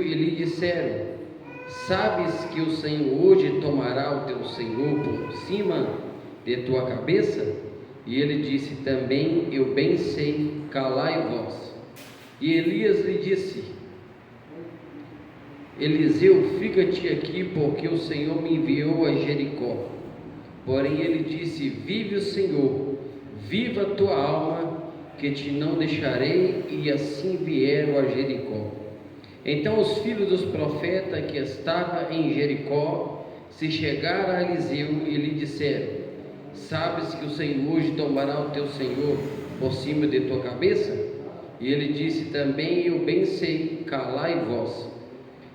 e lhe disseram: sabes que o Senhor hoje tomará o teu Senhor por cima de tua cabeça? E ele disse: também eu bem sei, calai-vos. E Elias lhe disse: Eliseu, fica-te aqui, porque o Senhor me enviou a Jericó. Porém ele disse: vive o Senhor, viva a tua alma, que te não deixarei. E assim vieram a Jericó. Então os filhos dos profetas que estavam em Jericó se chegaram a Eliseu e lhe disseram: sabes que o Senhor hoje tomará o teu Senhor por cima de tua cabeça? E ele disse: também eu bem sei, calai-vos.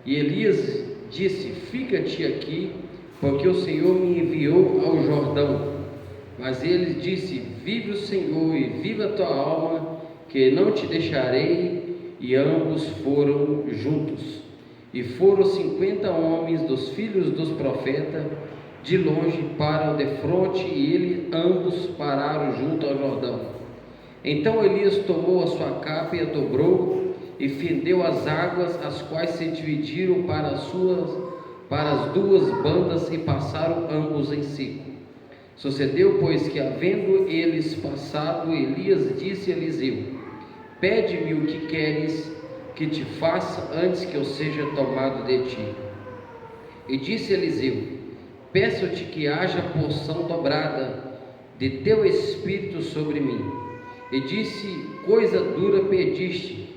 E Elias disse: fica-te aqui, porque o Senhor me enviou ao Jordão. Mas ele disse: vive o Senhor e viva a tua alma, que não te deixarei. E ambos foram juntos. E foram 50 homens dos filhos dos profetas de longe para o defronte, e eles ambos pararam junto ao Jordão. Então Elias tomou a sua capa e a dobrou, e fendeu as águas, as quais se dividiram para as duas bandas, e passaram ambos em seco. Sucedeu, pois, que havendo eles passado, Elias disse a Eliseu: pede-me o que queres que te faça antes que eu seja tomado de ti. E disse Eliseu: peço-te que haja porção dobrada de teu espírito sobre mim. E disse: coisa dura pediste,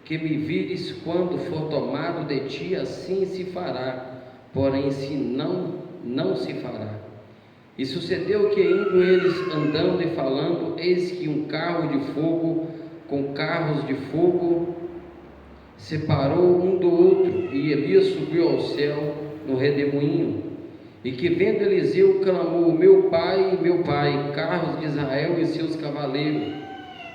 que me vires quando for tomado de ti, assim se fará, porém se não se fará. E sucedeu que, indo eles andando e falando, eis que um carro de fogo com carros de fogo separou um do outro, e Elias subiu ao céu no redemoinho. E que vendo Eliseu, clamou: meu pai, carros de Israel e seus cavaleiros.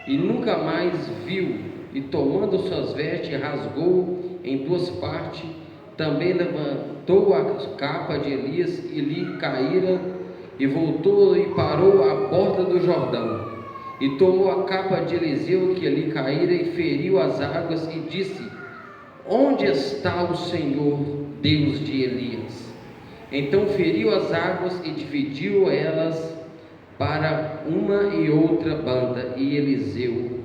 E nunca mais viu, e tomando suas vestes, rasgou em duas partes. Também levantou a capa de Elias e lhe caíra, e voltou e parou à borda do Jordão. E tomou a capa de Eliseu que lhe caíra, e feriu as águas, e disse: onde está o Senhor, Deus de Elias? Então feriu as águas e dividiu elas para uma e outra banda, e Eliseu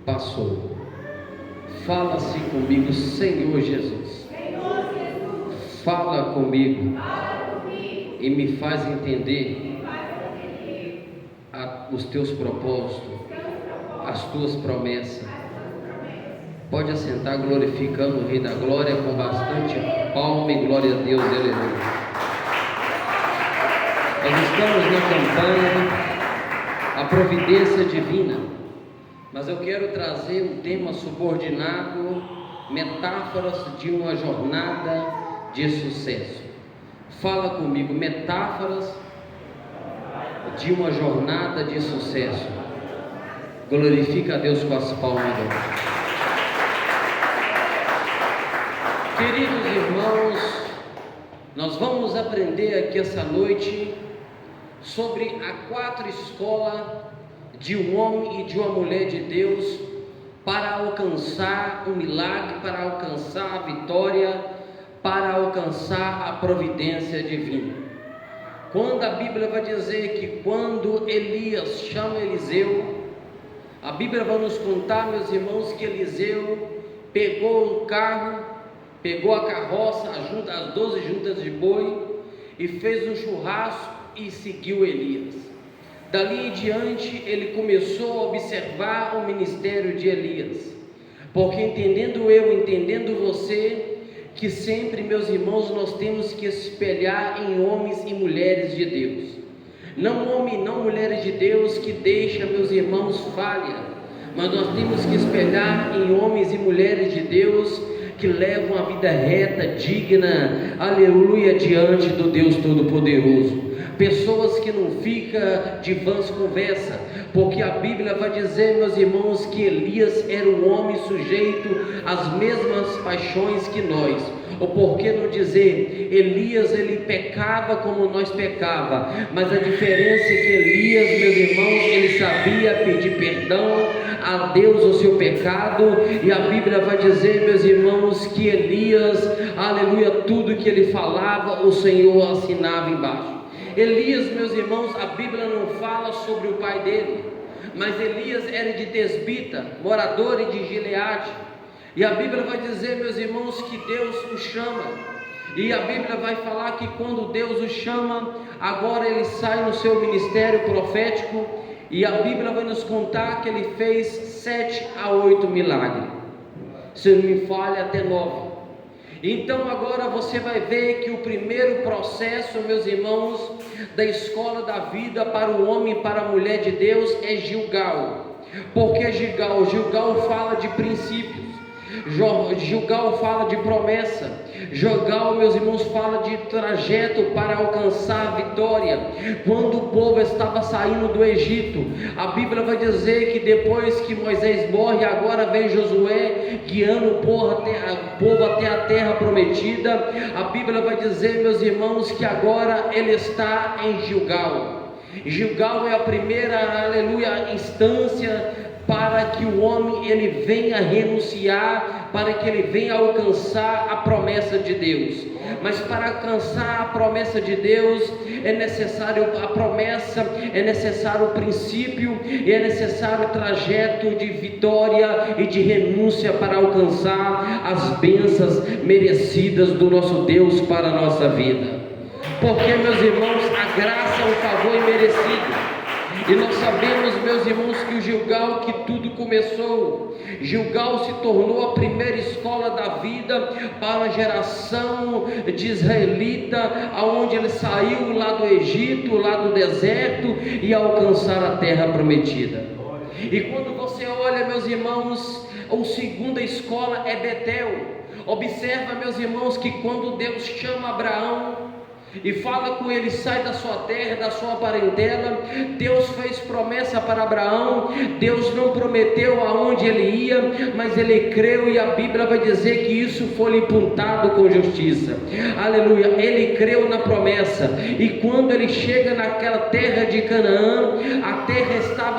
passou. Fala-se comigo, Senhor Jesus. Fala comigo e me faz entender os teus propósitos, as tuas promessas. Pode assentar, glorificando o Rei da Glória com bastante palma e glória a Deus, aleluia. Nós estamos na campanha A Providência Divina, mas eu quero trazer um tema subordinado: metáforas de uma jornada de sucesso. Fala comigo: metáforas de uma jornada de sucesso. Glorifica a Deus com as palmas. Queridos irmãos, nós vamos aprender aqui essa noite sobre a 4 escolas de um homem e de uma mulher de Deus para alcançar o milagre, para alcançar a vitória, para alcançar a providência divina. Quando a Bíblia vai dizer que quando Elias chama Eliseu, a Bíblia vai nos contar, meus irmãos, que Eliseu pegou o carro, pegou a carroça, as 12 juntas de boi, e fez um churrasco e seguiu Elias. Dali em diante ele começou a observar o ministério de Elias, porque entendendo você, que sempre, meus irmãos, nós temos que espelhar em homens e mulheres de Deus. Não homem, não mulheres de Deus que deixa, meus irmãos, falha, mas nós temos que espelhar em homens e mulheres de Deus que levam a vida reta, digna, aleluia, diante do Deus Todo-Poderoso. Pessoas que não ficam de vãs conversa, porque a Bíblia vai dizer, meus irmãos, que Elias era um homem sujeito às mesmas paixões que nós. Ou por que não dizer, Elias ele pecava como nós pecava, mas a diferença é que Elias, meus irmãos, ele sabia pedir perdão a Deus o seu pecado, e a Bíblia vai dizer, meus irmãos, que Elias, aleluia, tudo que ele falava, o Senhor assinava embaixo. Elias, meus irmãos, a Bíblia não fala sobre o pai dele, mas Elias era de Tesbita, morador de Gileade, e a Bíblia vai dizer, meus irmãos, que Deus o chama. E a Bíblia vai falar que quando Deus o chama, agora ele sai no seu ministério profético, e a Bíblia vai nos contar que ele fez 7 a 8 milagres, se não me falha até 9. Então agora você vai ver que o primeiro processo, meus irmãos, da escola da vida para o homem e para a mulher de Deus é Gilgal. Por que Gilgal? Gilgal fala de princípios, Gilgal fala de promessa, Gilgal, meus irmãos, fala de trajeto para alcançar a vitória. Quando o povo estava saindo do Egito, a Bíblia vai dizer que depois que Moisés morre, agora vem Josué guiando o povo até a terra prometida. A Bíblia vai dizer, meus irmãos, que agora ele está em Gilgal. Gilgal é a primeira, aleluia, instância para que o homem ele venha renunciar, para que ele venha alcançar a promessa de Deus. Mas para alcançar a promessa de Deus é necessário a promessa, é necessário o princípio, e é necessário o trajeto de vitória e de renúncia para alcançar as bênçãos merecidas do nosso Deus para a nossa vida. Porque, meus irmãos, a graça é um favor imerecido. E nós sabemos, meus irmãos, que o Gilgal, que tudo começou, Gilgal se tornou a primeira escola da vida para a geração de israelita, aonde ele saiu lá do Egito, lá do deserto, e alcançar a terra prometida. E quando você olha, meus irmãos, a segunda escola é Betel. Observa, meus irmãos, que quando Deus chama Abraão e fala com ele, sai da sua terra, da sua parentela, Deus fez promessa para Abraão. Deus não prometeu aonde ele ia, mas ele creu, e a Bíblia vai dizer que isso foi imputado com justiça, aleluia. Ele creu na promessa, e quando ele chega naquela terra de Canaã, a terra estava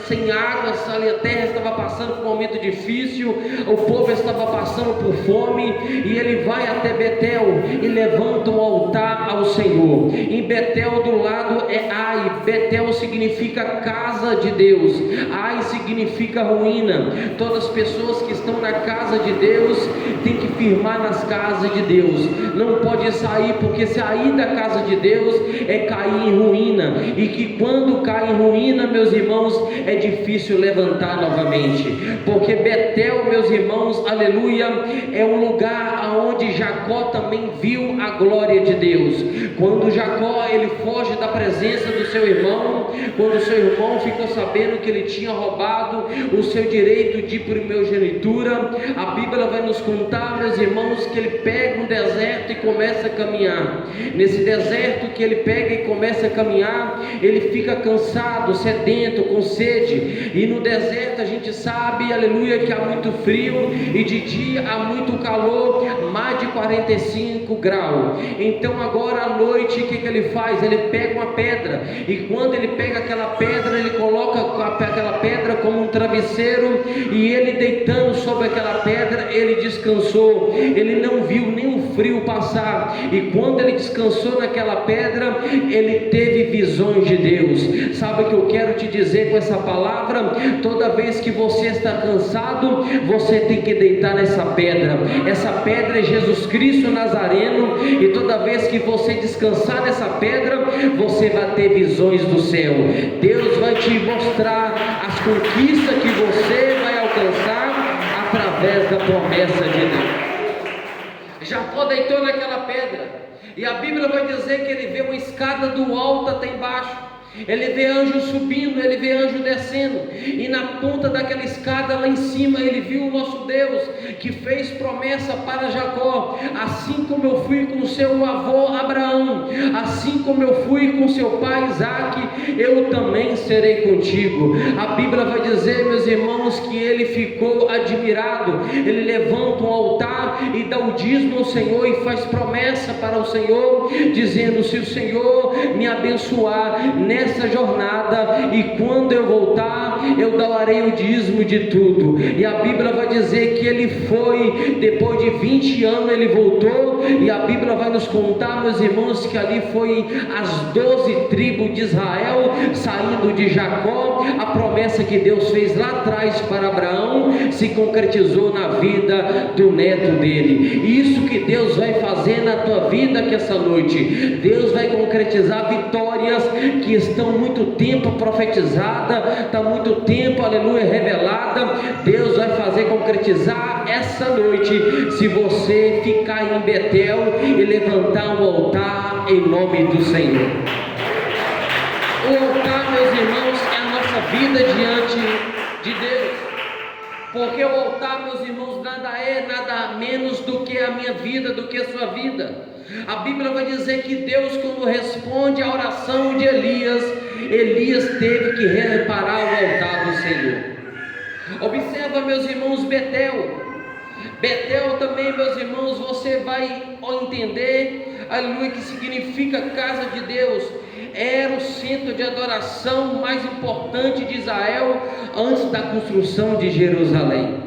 sem águas, a terra estava passando por um momento difícil, o povo estava passando por fome, e ele vai até Betel e levanta um altar ao Senhor. Em Betel do lado é Ai. Betel significa casa de Deus, Ai significa ruína. Todas as pessoas que estão na casa de Deus têm que firmar nas casas de Deus, não pode sair, porque sair da casa de Deus é cair em ruína, e que quando cai em ruína, meus irmãos, é difícil levantar novamente. Porque Betel, meus irmãos, aleluia, é um lugar onde Jacó também viu a glória de Deus. Quando Jacó ele foge da presença do seu irmão, quando o seu irmão ficou sabendo que ele tinha roubado o seu direito de primogenitura, a Bíblia vai nos contar, meus irmãos, que ele pega um deserto e começa a caminhar. Nesse deserto que ele pega e começa a caminhar, ele fica cansado, sedento, com sede, e no deserto a gente sabe, aleluia, que há muito frio, e de dia há muito calor, mais de 45 graus. Então agora à noite, o que ele faz? Ele pega uma pedra, e quando ele pega aquela pedra, ele coloca aquela pedra como um travesseiro, e ele deitando sobre aquela pedra, ele descansou. Ele não viu nem o frio passar, e quando ele descansou naquela pedra, ele teve visões de Deus. Sabe o que eu quero te dizer com essa palavra? Toda vez que você está cansado, você tem que deitar nessa pedra. Essa pedra é Jesus Cristo Nazareno, e toda vez que você descansar nessa pedra, você vai ter visões do céu. Deus vai te mostrar as conquistas que você vai alcançar através da promessa de Deus. Jacó deitou naquela pedra, e a Bíblia vai dizer que ele vê uma escada do alto até embaixo. Ele vê anjo subindo, ele vê anjo descendo, e na ponta daquela escada lá em cima ele viu o nosso Deus, que fez promessa para Jacó: assim como eu fui com seu avô Abraão, assim como eu fui com seu pai Isaque, eu também serei contigo. A Bíblia vai dizer, meus irmãos, que ele ficou admirado. Ele levanta um altar e dá o dízimo ao Senhor, e faz promessa para o Senhor, dizendo: se o Senhor me abençoar nessa nessa jornada, e quando eu voltar, eu darei o dízimo de tudo. E a Bíblia vai dizer que ele foi, depois de 20 anos ele voltou, e a Bíblia vai nos contar, meus irmãos, que ali foi as 12 tribos de Israel saindo de Jacó. A promessa que Deus fez lá atrás para Abraão se concretizou na vida do neto dele. Isso que Deus vai fazer na tua vida que essa noite, Deus vai concretizar vitórias que estão muito tempo profetizadas, está muito tempo, aleluia, revelada. Deus vai fazer concretizar essa noite, se você ficar em Betel e levantar um altar em nome do Senhor. O altar, meus irmãos, é a nossa vida diante de Deus, porque o altar, meus irmãos, nada menos do que a minha vida, do que a sua vida. A Bíblia vai dizer que Deus, quando responde à oração de Elias, Elias teve que reparar o altar do Senhor. Observa, meus irmãos, Betel também, meus irmãos, você vai entender, aleluia, que significa casa de Deus. Era o centro de adoração mais importante de Israel antes da construção de Jerusalém.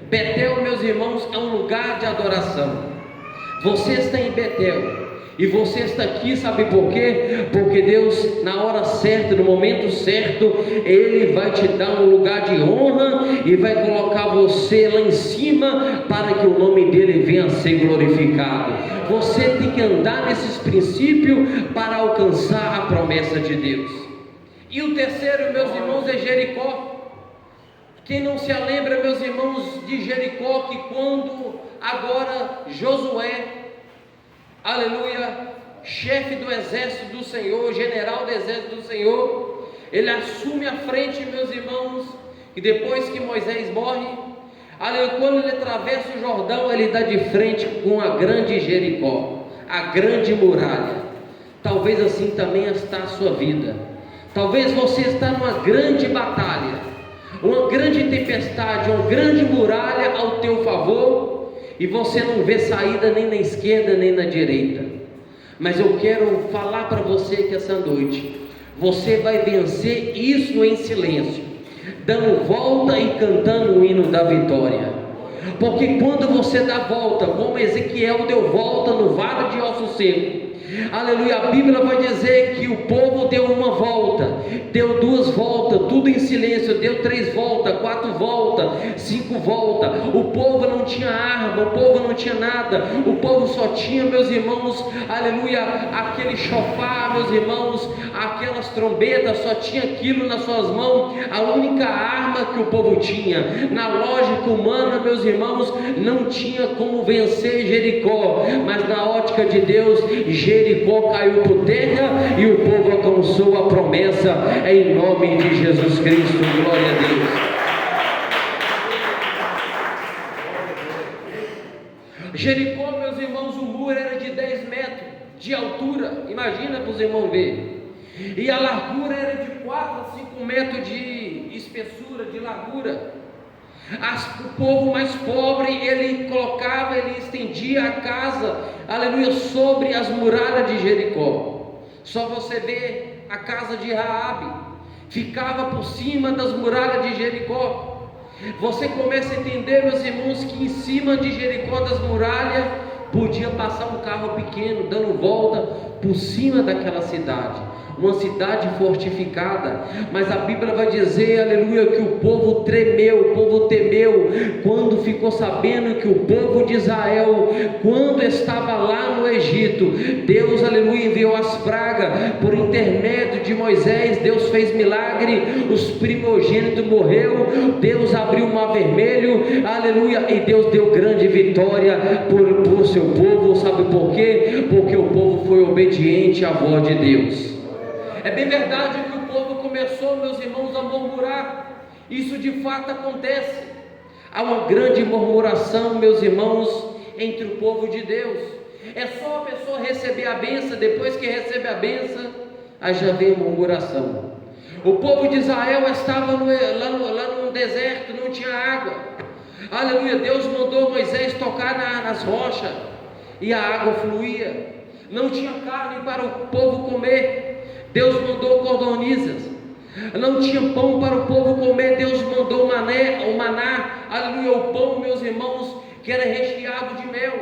Betel, meus irmãos, é um lugar de adoração. Você está em Betel e você está aqui, sabe por quê? Porque Deus, na hora certa, no momento certo, Ele vai te dar um lugar de honra e vai colocar você lá em cima para que o nome dEle venha a ser glorificado. Você tem que andar nesses princípios para alcançar a promessa de Deus. E o terceiro, meus irmãos, é Jericó. Quem não se lembra, meus irmãos, de Jericó, que quando agora Josué, aleluia, chefe do exército do Senhor, general do exército do Senhor, ele assume a frente, meus irmãos, e depois que Moisés morre, aleluia, quando ele atravessa o Jordão, ele dá de frente com a grande Jericó, a grande muralha. Talvez assim também está a sua vida. Talvez você está numa grande batalha, uma grande tempestade, uma grande muralha ao teu favor, e você não vê saída nem na esquerda nem na direita. Mas eu quero falar para você que essa noite você vai vencer isso em silêncio, dando volta e cantando o hino da vitória. Porque quando você dá volta, como Ezequiel deu volta no vale de ossos secos, aleluia, a Bíblia vai dizer que o povo deu uma volta, deu duas voltas, tudo em silêncio, deu 3 voltas, 4 voltas, 5 voltas. O povo não tinha arma, o povo não tinha nada, o povo só tinha, meus irmãos, aleluia, aquele chofar, meus irmãos, aquelas trombetas, só tinha aquilo nas suas mãos, a única arma que o povo tinha. Na lógica humana, meus irmãos, não tinha como vencer Jericó, mas na ótica de Deus, Jericó caiu por terra e o povo alcançou a promessa em nome de Jesus Cristo. Glória a Deus. Jericó, meus irmãos, o muro era de 10 metros de altura, imagina para os irmãos verem, e a largura era de 4 a 5 metros de espessura, de largura. O povo mais pobre, ele estendia a casa, aleluia, sobre as muralhas de Jericó. Só você vê a casa de Raabe, ficava por cima das muralhas de Jericó. Você começa a entender, meus irmãos, que em cima de Jericó, das muralhas, podia passar um carro pequeno, dando volta por cima daquela cidade. Uma cidade fortificada. Mas a Bíblia vai dizer, aleluia, que o povo tremeu, o povo temeu, quando ficou sabendo que o povo de Israel, quando estava lá no Egito, Deus, aleluia, enviou as pragas, por intermédio de Moisés, Deus fez milagre, os primogênitos morreu, Deus abriu o mar vermelho, aleluia, e Deus deu grande vitória por seu povo. Sabe por quê? Porque o povo foi obediente à voz de Deus. É bem verdade que o povo começou, meus irmãos, a murmurar. Isso de fato acontece. Há uma grande murmuração, meus irmãos, entre o povo de Deus. É só a pessoa receber a bênção, depois que recebe a bênção, aí já vem a murmuração. O povo de Israel estava lá no deserto, não tinha água. Aleluia, Deus mandou Moisés tocar nas rochas e a água fluía. Não tinha carne para o povo comer. Deus mandou codornizes, não tinha pão para o povo comer, Deus mandou o maná, aleluia, o pão, meus irmãos, que era recheado de mel.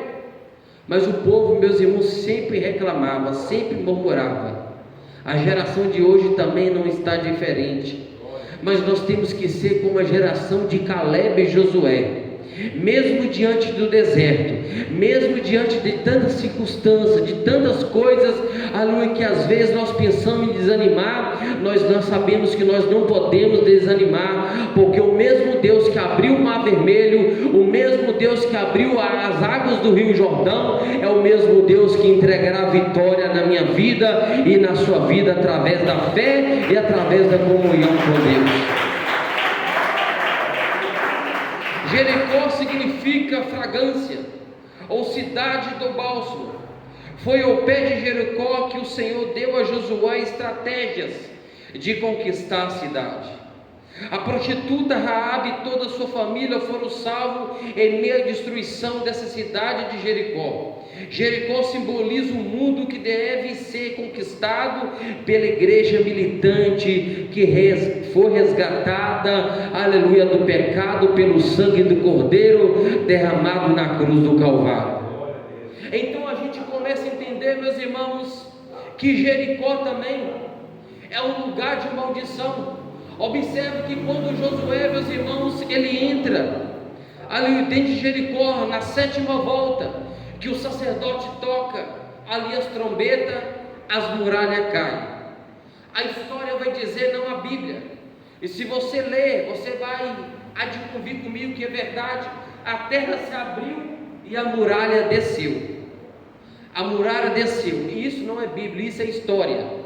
Mas o povo, meus irmãos, sempre reclamava, sempre murmurava. A geração de hoje também não está diferente, mas nós temos que ser como a geração de Caleb e Josué. Mesmo diante do deserto, mesmo diante de tantas circunstâncias, de tantas coisas, aleluia, que às vezes nós pensamos em desanimar, nós sabemos que nós não podemos desanimar, porque o mesmo Deus que abriu o mar vermelho, o mesmo Deus que abriu as águas do rio Jordão, é o mesmo Deus que entregará a vitória na minha vida e na sua vida, através da fé e através da comunhão com Deus. Jericó significa fragrância, ou cidade do bálsamo. Foi ao pé de Jericó que o Senhor deu a Josué estratégias de conquistar a cidade. A prostituta Raabe e toda a sua família foram salvos em meio à destruição dessa cidade de Jericó. Jericó simboliza um mundo que deve ser conquistado pela igreja militante que foi resgatada, aleluia, do pecado pelo sangue do Cordeiro derramado na cruz do Calvário. Então a gente começa a entender, meus irmãos, que Jericó também é um lugar de maldição. Observe que quando Josué, meus irmãos, ele entra ali dentro de Jericó, na 7ª volta, que o sacerdote toca ali as trombetas, as muralhas caem. A história vai dizer, não a Bíblia, e se você ler, você vai adquirir comigo que é verdade. A terra se abriu e a muralha desceu. A muralha desceu, e isso não é Bíblia, isso é história.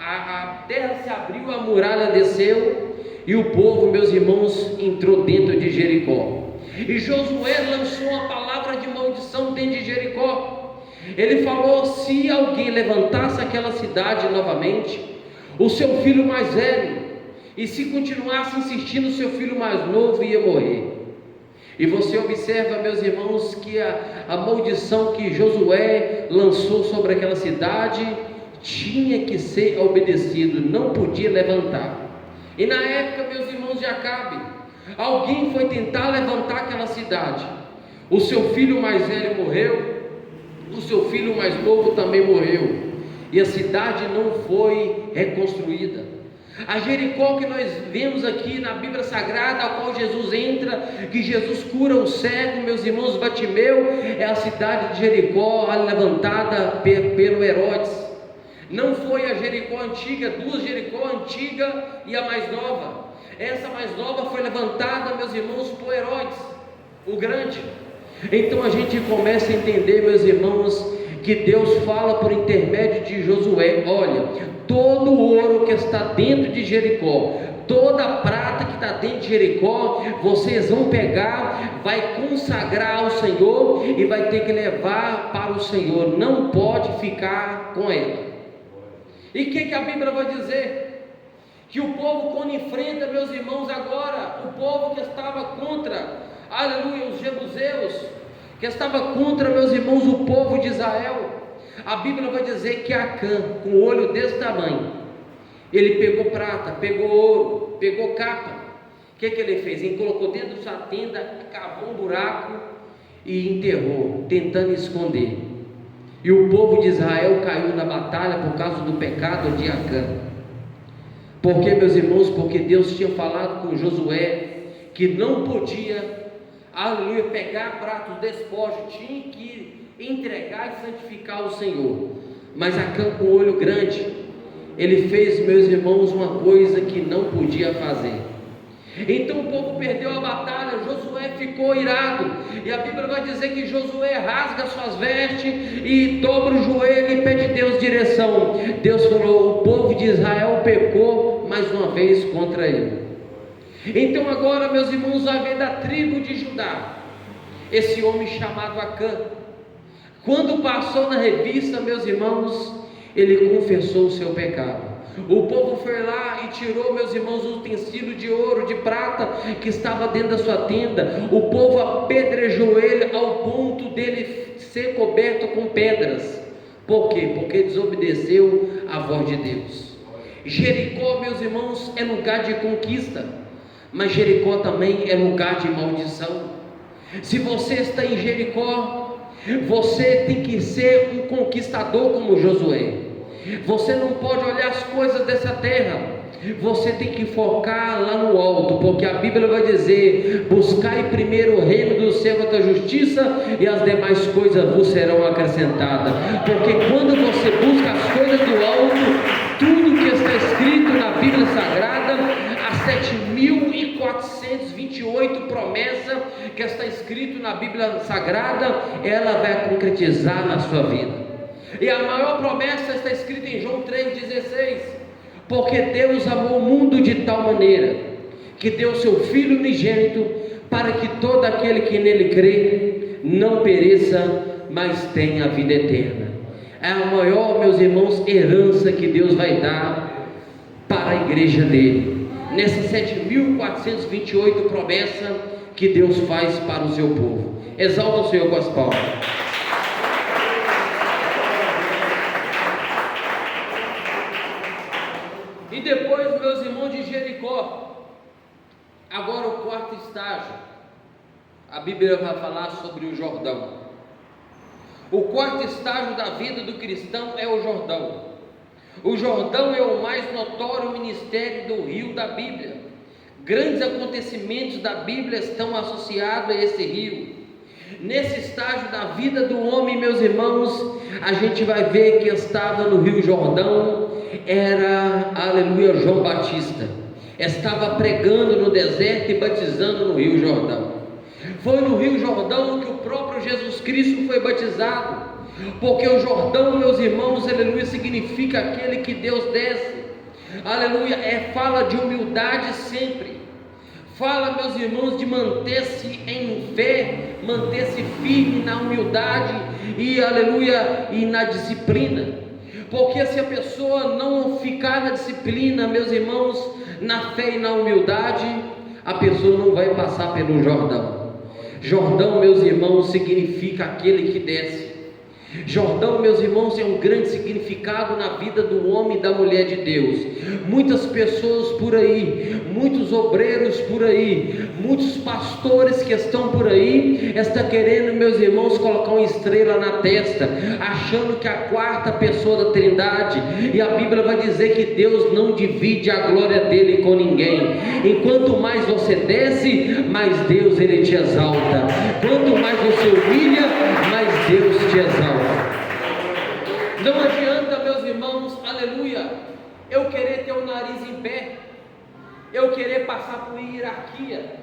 A terra se abriu, a muralha desceu, e o povo, meus irmãos, entrou dentro de Jericó. E Josué lançou a palavra de maldição dentro de Jericó. Ele falou: se alguém levantasse aquela cidade novamente, o seu filho mais velho, e se continuasse insistindo, o seu filho mais novo ia morrer. E você observa, meus irmãos, que a maldição que Josué lançou sobre aquela cidade tinha que ser obedecido, não podia levantar. E na época, meus irmãos, de Acabe, alguém foi tentar levantar aquela cidade. O seu filho mais velho morreu, o seu filho mais novo também morreu, e a cidade não foi reconstruída. A Jericó que nós vemos aqui na Bíblia Sagrada, a qual Jesus entra, que Jesus cura o cego, meus irmãos, Batimeu, é a cidade de Jericó levantada pelo Herodes. Não foi a Jericó antiga, duas Jericó antiga e a mais nova. Essa mais nova foi levantada, meus irmãos, por Herodes, o grande. Então a gente começa a entender, meus irmãos, que Deus fala por intermédio de Josué: olha, todo o ouro que está dentro de Jericó, toda a prata que está dentro de Jericó, vocês vão pegar, vai consagrar ao Senhor e vai ter que levar para o Senhor, não pode ficar com ela. E o que a Bíblia vai dizer? Que o povo, quando enfrenta, meus irmãos, agora, o povo que estava contra, aleluia, os jebuseus, que estava contra, meus irmãos, o povo de Israel, a Bíblia vai dizer que Acã, com o olho desse tamanho, ele pegou prata, pegou ouro, pegou capa. O que ele fez? Ele colocou dentro da sua tenda, cavou um buraco e enterrou, tentando esconder. E o povo de Israel caiu na batalha por causa do pecado de Acã. Por quê, meus irmãos? Porque Deus tinha falado com Josué que não podia, aleluia, pegar pratos despojos, tinha que entregar e santificar o Senhor. Mas Acã, com o olho grande, ele fez, meus irmãos, uma coisa que não podia fazer. Então o povo perdeu a batalha, Josué ficou irado, e a Bíblia vai dizer que Josué rasga suas vestes e dobra o joelho e pede a Deus direção. Deus falou: o povo de Israel pecou mais uma vez contra ele. Então agora, meus irmãos, vai ver da tribo de Judá, esse homem chamado Acã. Quando passou na revista, meus irmãos, ele confessou o seu pecado. O povo foi lá e tirou, meus irmãos, o utensílio de ouro, de prata que estava dentro da sua tenda. O povo apedrejou ele ao ponto dele ser coberto com pedras. Por quê? Porque desobedeceu a voz de Deus. Jericó, meus irmãos, é lugar de conquista, mas Jericó também é lugar de maldição. Se você está em Jericó, você tem que ser um conquistador como Josué. Você não pode olhar as coisas dessa terra, você tem que focar lá no alto, porque a Bíblia vai dizer: buscai primeiro o reino do céu e da justiça, e as demais coisas vos serão acrescentadas. Porque quando você busca as coisas do alto, tudo que está escrito na Bíblia Sagrada, as 7.428 promessas que está escrito na Bíblia Sagrada, ela vai concretizar na sua vida. E a maior promessa está escrita em João 3,16: porque Deus amou o mundo de tal maneira, que deu seu Filho unigênito, para que todo aquele que nele crê, não pereça, mas tenha a vida eterna. É a maior, meus irmãos, herança que Deus vai dar para a igreja dele, nessas 7.428 promessas que Deus faz para o seu povo. Exalta o Senhor com as palmas. E depois, meus irmãos, de Jericó, agora o quarto estágio, a Bíblia vai falar sobre o Jordão. O quarto estágio da vida do cristão é o Jordão. O Jordão é o mais notório ministério do rio da Bíblia. Grandes acontecimentos da Bíblia estão associados a esse rio. Nesse estágio da vida do homem, meus irmãos, a gente vai ver que estava no rio Jordão, era, aleluia, João Batista. Estava pregando no deserto e batizando no rio Jordão. Foi no rio Jordão que o próprio Jesus Cristo foi batizado, porque o Jordão, meus irmãos, aleluia, significa aquele que Deus desce, aleluia, fala de humildade sempre, fala, meus irmãos, de manter-se em fé, manter-se firme na humildade e, aleluia, e na disciplina, porque se a pessoa não ficar na disciplina, meus irmãos, na fé e na humildade, a pessoa não vai passar pelo Jordão. Jordão, meus irmãos, significa aquele que desce. Jordão, meus irmãos, é um grande significado na vida do homem e da mulher de Deus. Muitas pessoas por aí, muitos obreiros por aí, muitos pastores que estão por aí, estão querendo, meus irmãos, colocar uma estrela na testa, achando que a quarta pessoa da Trindade, e a Bíblia vai dizer que Deus não divide a glória dele com ninguém. Enquanto mais você desce, mais Deus ele te exalta. Quanto mais você humilha, mais Deus te exalta. Não adianta, meus irmãos, aleluia, eu querer ter o nariz em pé, eu querer passar por hierarquia.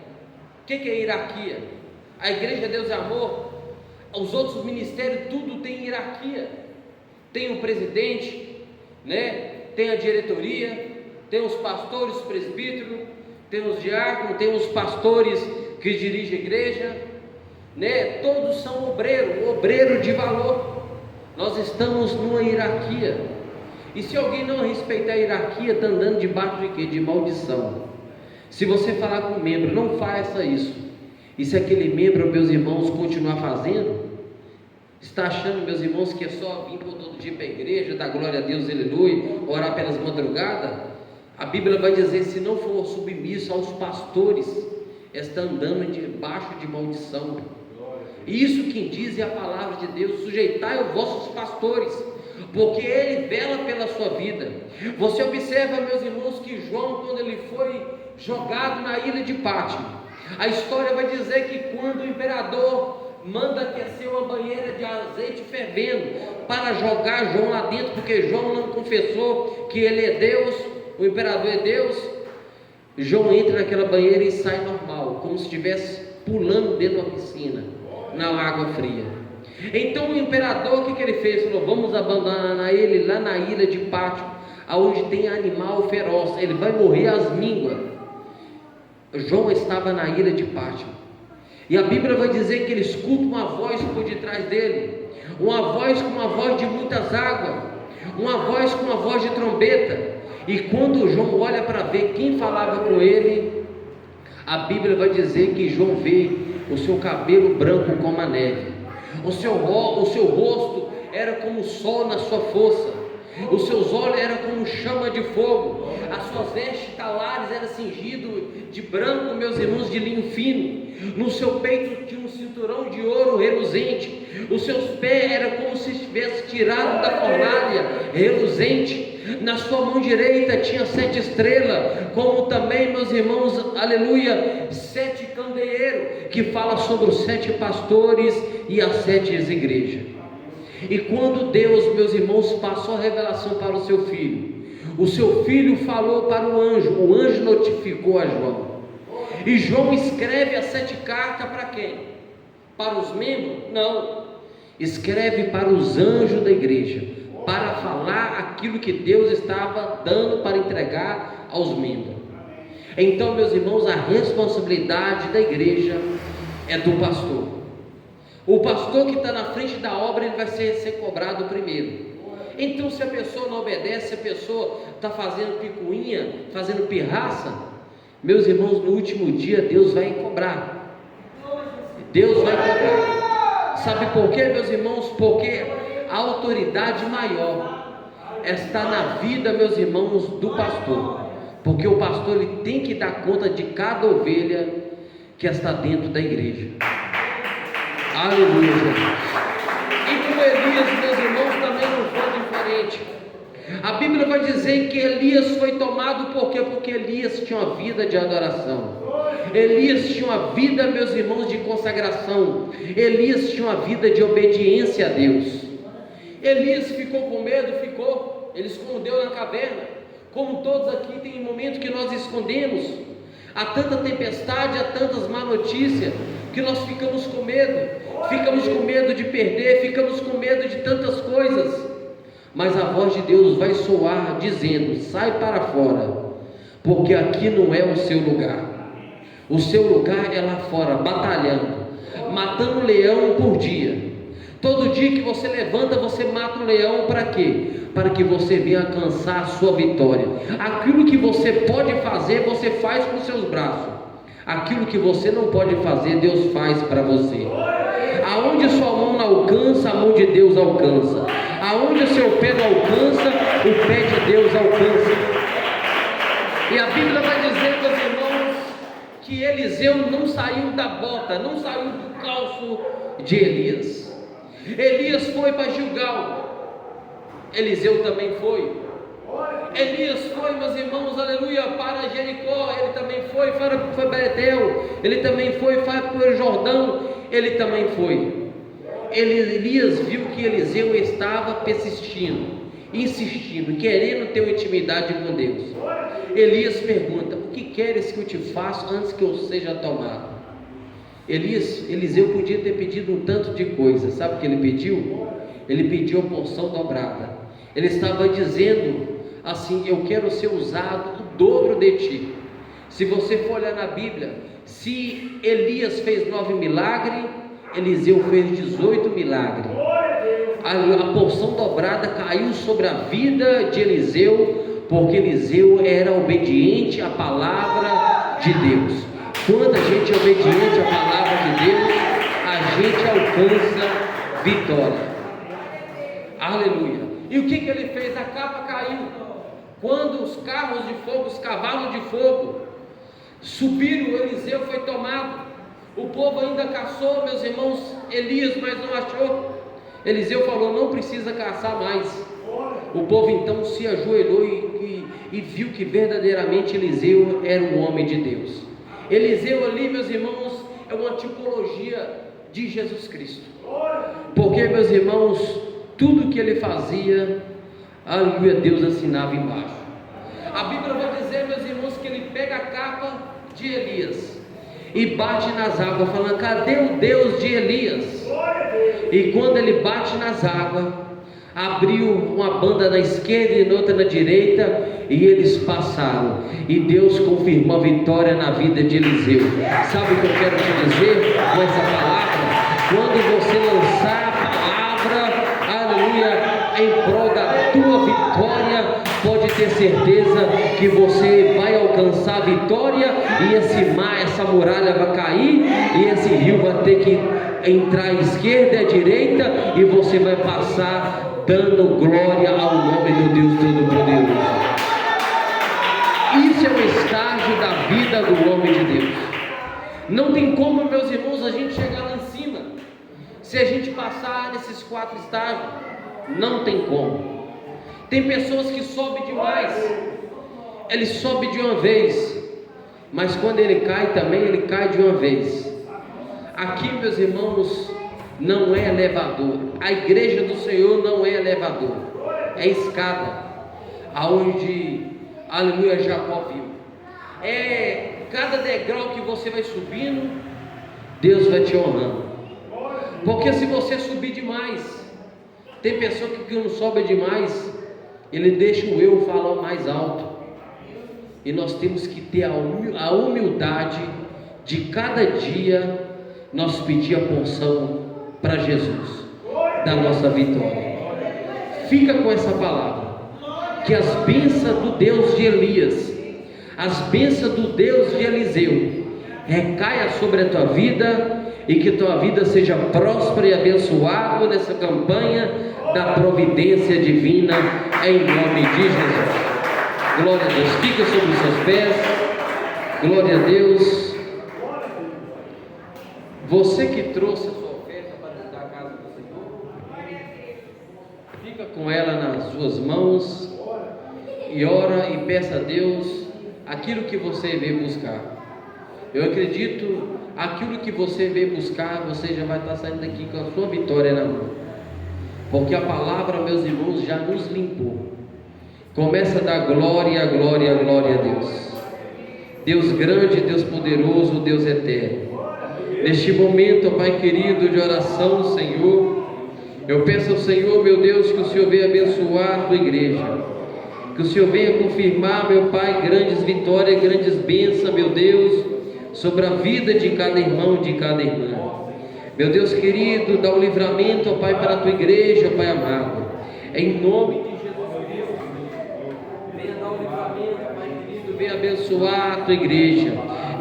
O que é hierarquia? A igreja Deus é Amor, os outros ministérios, tudo tem hierarquia. Tem o presidente, né? Tem a diretoria, tem os pastores, presbíteros, tem os diáconos, tem os pastores que dirigem a igreja, né? Todos são obreiro de valor. Nós estamos numa hierarquia, e se alguém não respeitar a hierarquia, está andando debaixo de quê? De maldição. Se você falar com um membro, não faça isso, e se aquele membro, meus irmãos, continuar fazendo, está achando, meus irmãos, que é só vir todo dia para a igreja, dar glória a Deus, aleluia, orar pelas madrugadas, a Bíblia vai dizer: se não for submisso aos pastores, está andando debaixo de maldição. Isso quem diz é a palavra de Deus: sujeitai os vossos pastores, porque ele vela pela sua vida. Você observa, meus irmãos, que João, quando ele foi jogado na ilha de Pátimo, a história vai dizer que quando o imperador manda aquecer uma banheira de azeite fervendo para jogar João lá dentro, porque João não confessou que ele é Deus, o imperador é Deus, João entra naquela banheira e sai normal, como se estivesse pulando dentro da piscina, na água fria. Então o imperador, o que ele fez? Falou: vamos abandonar ele lá na ilha de Pátimo, aonde tem animal feroz, ele vai morrer às mínguas. João estava na ilha de Pátimo, e a Bíblia vai dizer que ele escuta uma voz por detrás dele, uma voz com uma voz de muitas águas, uma voz com uma voz de trombeta. E quando João olha para ver quem falava com ele, a Bíblia vai dizer que João vê o seu cabelo branco como a neve, o seu rosto era como o sol na sua força. Os seus olhos eram como chama de fogo. As suas vestes talares eram cingido de branco, meus irmãos, de linho fino. No seu peito tinha um cinturão de ouro reluzente. Os seus pés eram como se estivesse tirado da fornalha, reluzente. Na sua mão direita tinha 7 estrelas, como também, meus irmãos, aleluia, 7 candeeiros, que fala sobre os 7 pastores e as 7 igrejas. E quando Deus, meus irmãos, passou a revelação para o seu filho falou para o anjo notificou a João. E João escreve as 7 cartas para quem? Para os membros? Não, escreve para os anjos da igreja, para falar aquilo que Deus estava dando para entregar aos membros. Então, meus irmãos, a responsabilidade da igreja é do pastor. O pastor que está na frente da obra, ele vai ser cobrado primeiro. Então, se a pessoa não obedece, se a pessoa está fazendo picuinha, fazendo pirraça, meus irmãos, no último dia Deus vai cobrar. Deus vai cobrar. Sabe por quê, meus irmãos? Porque a autoridade maior está na vida, meus irmãos, do pastor. Porque o pastor, ele tem que dar conta de cada ovelha que está dentro da igreja. Aleluia, Jesus. E com Elias, meus irmãos, também não foi diferente. A Bíblia vai dizer que Elias foi tomado por quê? Porque Elias tinha uma vida de adoração. Elias tinha uma vida, meus irmãos, de consagração. Elias tinha uma vida de obediência a Deus. Elias ficou com medo? Ficou. Ele escondeu na caverna. Como todos aqui, tem momento que nós escondemos. Há tanta tempestade, há tantas má notícias, que nós ficamos com medo. Ficamos com medo de perder, ficamos com medo de tantas coisas. Mas a voz de Deus vai soar dizendo: sai para fora, porque aqui não é o seu lugar. O seu lugar é lá fora, batalhando, matando um leão por dia. Todo dia que você levanta, você mata um leão. Para quê? Para que você venha alcançar a sua vitória. Aquilo que você pode fazer, você faz com seus braços. Aquilo que você não pode fazer, Deus faz para você. Aonde sua mão não alcança, a mão de Deus alcança. Aonde o seu pé não alcança, o pé de Deus alcança. E a Bíblia vai dizer, meus irmãos, que Eliseu não saiu da bota, não saiu do calço de Elias. Elias foi para Gilgal, Eliseu também foi. Elias foi, meus irmãos, aleluia, para Jericó, ele também foi para Betel, ele também foi para o Jordão, ele também foi. Elias viu que Eliseu estava persistindo, insistindo, querendo ter uma intimidade com Deus. Elias pergunta: o que queres que eu te faça antes que eu seja tomado? Eliseu podia ter pedido um tanto de coisa. Sabe o que ele pediu? Ele pediu a porção dobrada. Ele estava dizendo assim: eu quero ser usado o dobro de ti. Se você for olhar na Bíblia, se Elias fez 9 milagres, Eliseu fez 18 milagres. A porção dobrada caiu sobre a vida de Eliseu, porque Eliseu era obediente à palavra de Deus. Quando a gente é obediente à palavra de Deus, a gente alcança vitória. Aleluia. E o que ele fez? A capa caiu. Quando os carros de fogo, os cavalos de fogo subiram, Eliseu foi tomado. O povo ainda caçou, meus irmãos, Elias, mas não achou. Eliseu falou: não precisa caçar mais. O povo então se ajoelhou e viu que verdadeiramente Eliseu era um homem de Deus. Eliseu ali, meus irmãos, é uma tipologia de Jesus Cristo. Porque, meus irmãos, tudo que ele fazia, aleluia, Deus assinava embaixo. A Bíblia vai dizer, meus irmãos, que ele pega a capa de Elias e bate nas águas, falando: cadê o Deus de Elias? E quando ele bate nas águas, abriu uma banda na esquerda e outra na direita, e eles passaram, e Deus confirmou a vitória na vida de Eliseu. Sabe o que eu quero te dizer com essa palavra? Quando você lançar a palavra, aleluia, em prol da tua vitória, pode ter certeza que você vai alcançar a vitória, e esse mar, essa muralha vai cair, e esse rio vai ter que entrar à esquerda e à direita, e você vai passar dando glória ao nome do Deus Todo-Poderoso. Isso é um estágio da vida do homem de Deus. Não tem como, meus irmãos, a gente chegar lá em cima se a gente passar nesses 4 estágios. Não tem como. Tem pessoas que sobem demais, ele sobe de uma vez, mas quando ele cai também, ele cai de uma vez. Aqui, meus irmãos, não é elevador. A igreja do Senhor não é elevador, é escada, aonde, aleluia, Jacó viu. É cada degrau que você vai subindo, Deus vai te honrando. Porque se você subir demais, tem pessoa que não sobe demais, ele deixa o eu falar mais alto. E nós temos que ter a humildade de cada dia nós pedir a porção para Jesus da nossa vitória. Fica com essa palavra, que as bênçãos do Deus de Elias, as bênçãos do Deus de Eliseu recaia sobre a tua vida, e que tua vida seja próspera e abençoada nessa campanha da providência divina, em nome de Jesus. Glória a Deus. Fica sobre os seus pés. Glória a Deus. Você que trouxe a sua oferta para dentro da casa do Senhor, fica com ela nas suas mãos e ora e peça a Deus aquilo que você veio buscar. Eu acredito, aquilo que você veio buscar, você já vai estar saindo daqui com a sua vitória na mão, porque a palavra, meus irmãos, já nos limpou. Começa a dar glória, glória, glória a Deus. Deus grande, Deus poderoso, Deus eterno. Neste momento, Pai querido, de oração, Senhor, eu peço ao Senhor, meu Deus, que o Senhor venha abençoar a tua igreja, que o Senhor venha confirmar, meu Pai, grandes vitórias, grandes bênçãos, meu Deus, sobre a vida de cada irmão, de cada irmã. Meu Deus querido, dá o livramento, ó Pai, para a tua igreja, Pai amado, em nome de Jesus Cristo. Venha dar o livramento, Pai querido, venha abençoar a tua igreja,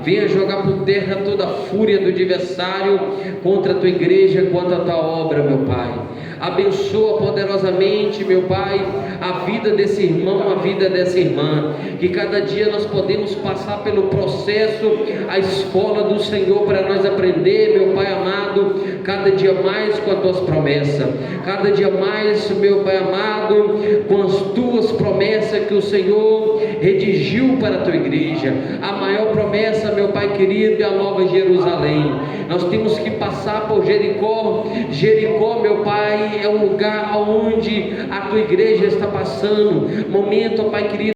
venha jogar por terra toda a fúria do adversário contra a tua igreja, contra a tua obra, meu Pai. Abençoa poderosamente, meu Pai, a vida desse irmão, a vida dessa irmã, que cada dia nós podemos passar pelo processo, a escola do Senhor, para nós aprender, meu Pai amado, cada dia mais com as tuas promessas, cada dia mais, meu Pai amado, com as tuas promessas que o Senhor redigiu para a tua igreja. A maior promessa, meu Pai querido, é a Nova Jerusalém. Nós temos que passar por Jericó. Jericó, meu Pai, é um lugar onde a tua igreja está passando momento, Pai querido,